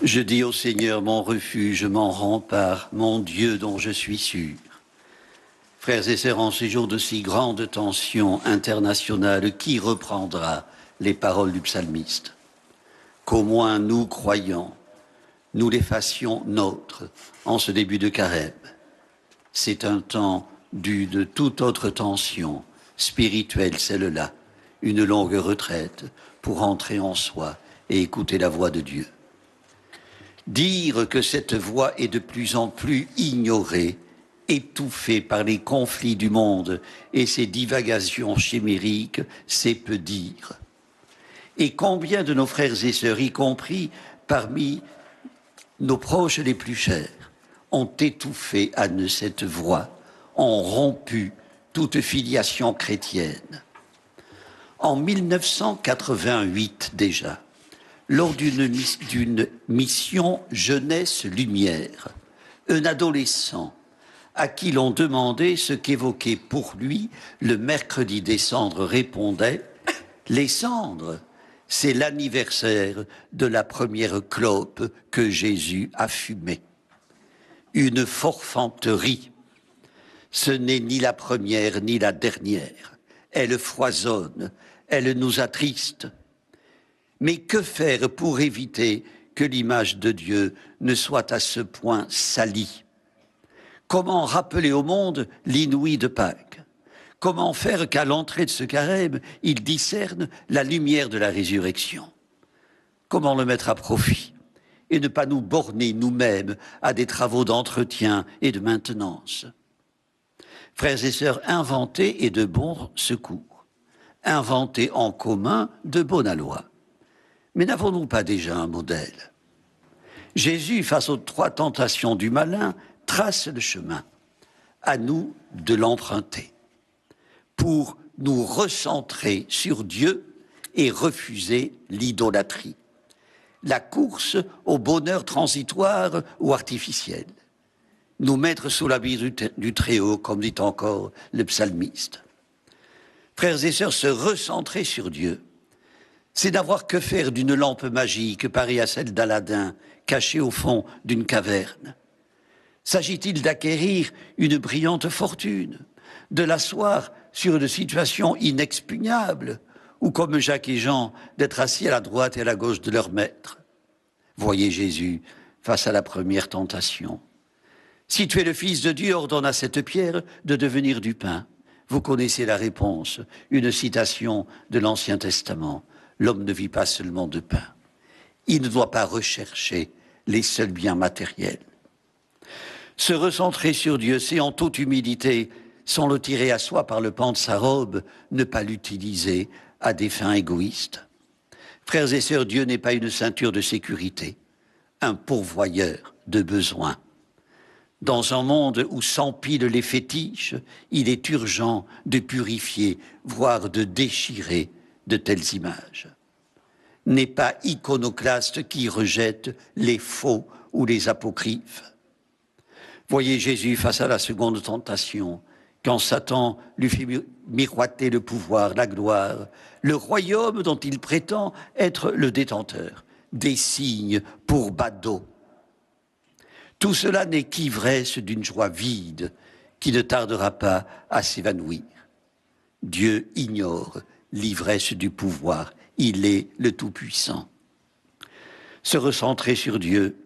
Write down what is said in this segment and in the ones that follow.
Je dis au Seigneur mon refuge, mon rempart, mon Dieu dont je suis sûr. Frères et sœurs, en ces jours de si grande tension internationale, qui reprendra les paroles du psalmiste? Qu'au moins nous, croyants, nous les fassions nôtres en ce début de carême. C'est un temps dû de toute autre tension spirituelle, celle-là, une longue retraite pour entrer en soi et écouter la voix de Dieu. Dire que cette voix est de plus en plus ignorée, étouffée par les conflits du monde et ses divagations chimériques, c'est peu dire. Et combien de nos frères et sœurs, y compris parmi nos proches les plus chers, ont étouffé à cette voix, ont rompu toute filiation chrétienne. En 1988 déjà, lors d'une mission Jeunesse Lumière, un adolescent à qui l'on demandait ce qu'évoquait pour lui le mercredi des cendres répondait « Les cendres, c'est l'anniversaire de la première clope que Jésus a fumée. » Une forfanterie. Ce n'est ni la première ni la dernière. Elle foisonne, elle nous attriste. Mais que faire pour éviter que l'image de Dieu ne soit à ce point salie? Comment rappeler au monde l'inouï de Pâques? Comment faire qu'à l'entrée de ce carême, il discerne la lumière de la résurrection? Comment le mettre à profit et ne pas nous borner nous-mêmes à des travaux d'entretien et de maintenance? Frères et sœurs, inventer est de bon secours, inventer en commun de bonne aloi. Mais n'avons-nous pas déjà un modèle? Jésus, face aux 3 tentations du malin, trace le chemin. À nous de l'emprunter pour nous recentrer sur Dieu et refuser l'idolâtrie, la course au bonheur transitoire ou artificiel, nous mettre sous l'habit du Très-Haut, comme dit encore le psalmiste. Frères et sœurs, se recentrer sur Dieu, c'est d'avoir que faire d'une lampe magique pareille à celle d'Aladin, cachée au fond d'une caverne. S'agit-il d'acquérir une brillante fortune, de l'asseoir sur une situation inexpugnable, ou comme Jacques et Jean, d'être assis à la droite et à la gauche de leur maître? Voyez Jésus face à la première tentation. Si tu es le Fils de Dieu, ordonne à cette pierre de devenir du pain. Vous connaissez la réponse, une citation de l'Ancien Testament. L'homme ne vit pas seulement de pain. Il ne doit pas rechercher les seuls biens matériels. Se recentrer sur Dieu, c'est en toute humilité, sans le tirer à soi par le pan de sa robe, ne pas l'utiliser à des fins égoïstes. Frères et sœurs, Dieu n'est pas une ceinture de sécurité, un pourvoyeur de besoins. Dans un monde où s'empilent les fétiches, il est urgent de purifier, voire de déchirer de telles images. N'est pas iconoclaste qui rejette les faux ou les apocryphes. Voyez Jésus face à la seconde tentation, quand Satan lui fait miroiter le pouvoir, la gloire, le royaume dont il prétend être le détenteur, des signes pour badauds. Tout cela n'est qu'ivresse d'une joie vide qui ne tardera pas à s'évanouir. Dieu ignore l'ivresse du pouvoir, il est le Tout-Puissant. Se recentrer sur Dieu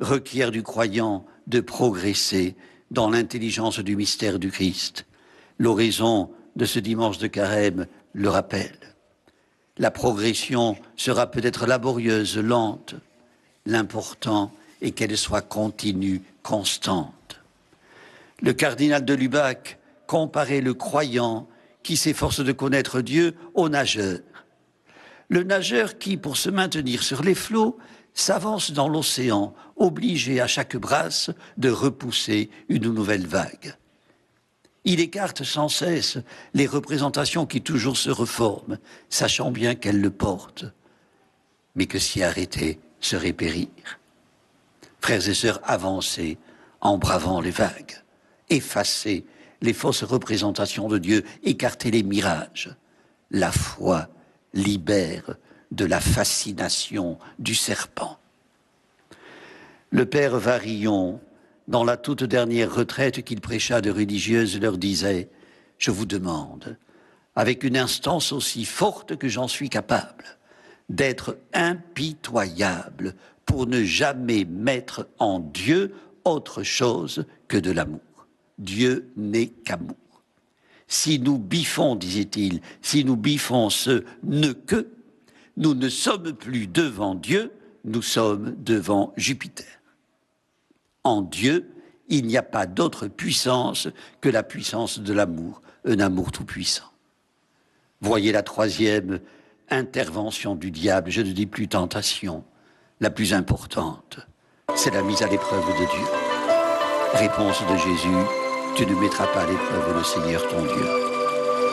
requiert du croyant de progresser dans l'intelligence du mystère du Christ. L'horizon de ce dimanche de carême le rappelle. La progression sera peut-être laborieuse, lente. L'important est qu'elle soit continue, constante. Le cardinal de Lubac comparait le croyant qui s'efforce de connaître Dieu au nageur. Le nageur qui, pour se maintenir sur les flots, s'avance dans l'océan, obligé à chaque brasse de repousser une nouvelle vague. Il écarte sans cesse les représentations qui toujours se reforment, sachant bien qu'elles le portent, mais que s'y arrêter serait périr. Frères et sœurs, avancez en bravant les vagues, effacez les fausses représentations de Dieu, écartez les mirages. La foi libère de la fascination du serpent. Le père Varillon, dans la toute dernière retraite qu'il prêcha de religieuse, leur disait « Je vous demande, avec une instance aussi forte que j'en suis capable, d'être impitoyable pour ne jamais mettre en Dieu autre chose que de l'amour. Dieu n'est qu'amour. Si nous biffons, disait-il, si nous biffons ce « ne que », nous ne sommes plus devant Dieu, nous sommes devant Jupiter. En Dieu, il n'y a pas d'autre puissance que la puissance de l'amour, un amour tout-puissant. Voyez la troisième intervention du diable, je ne dis plus tentation, la plus importante, c'est la mise à l'épreuve de Dieu. Réponse de Jésus, tu ne mettras pas à l'épreuve le Seigneur ton Dieu.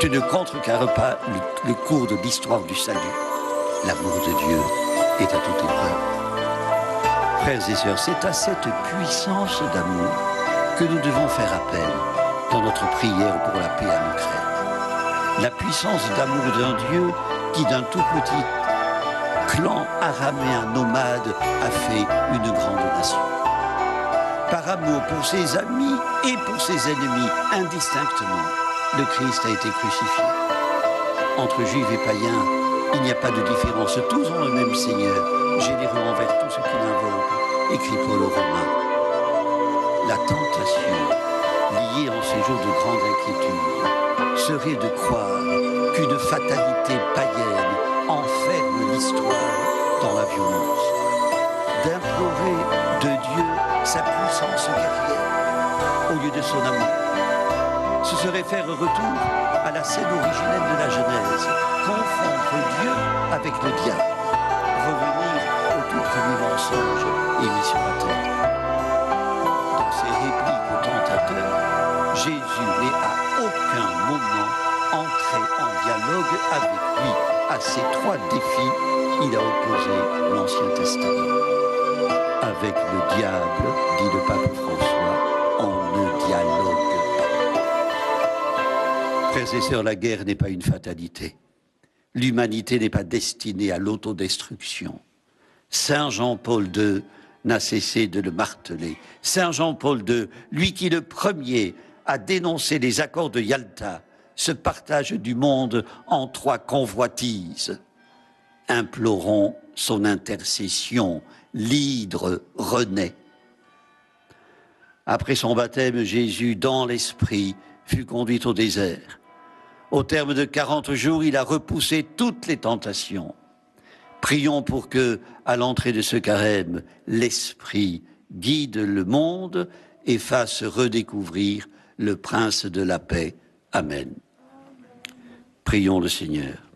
Tu ne contrecarres pas le cours de l'histoire du salut. L'amour de Dieu est à toute épreuve. Frères et sœurs, c'est à cette puissance d'amour que nous devons faire appel dans notre prière pour la paix en Ukraine. La puissance d'amour d'un Dieu qui, d'un tout petit clan araméen nomade, a fait une grande nation. Par amour pour ses amis et pour ses ennemis, indistinctement, le Christ a été crucifié. Entre juifs et païens, il n'y a pas de différence. Tous ont le même Seigneur, généreux envers tous ceux qui l'invoquent, écrit Paul aux Romains. La tentation, liée en ces jours de grande inquiétude, serait de croire qu'une fatalité païenne enferme l'histoire dans la violence, d'implorer de Dieu sa puissance guerrière au lieu de son amour. Ce serait faire retour à la scène originelle de la Genèse, confondre Dieu avec le diable, revenir au tout premier mensonge émis sur la terre. Dans ses répliques aux tentateurs, Jésus n'est à aucun moment entré en dialogue avec lui. À ces trois défis, il a opposé l'Ancien Testament. Avec le diable, dit le pape François, on ne dialogue pas. Frères et sœurs, la guerre n'est pas une fatalité. L'humanité n'est pas destinée à l'autodestruction. Saint Jean-Paul II n'a cessé de le marteler. Saint Jean-Paul II, lui qui le premier a dénoncé les accords de Yalta, ce partage du monde en trois convoitises. Implorons son intercession, l'hydre renaît. Après son baptême, Jésus, dans l'esprit, fut conduit au désert. Au terme de 40 jours, il a repoussé toutes les tentations. Prions pour que, à l'entrée de ce carême, l'Esprit guide le monde et fasse redécouvrir le Prince de la paix. Amen. Prions le Seigneur.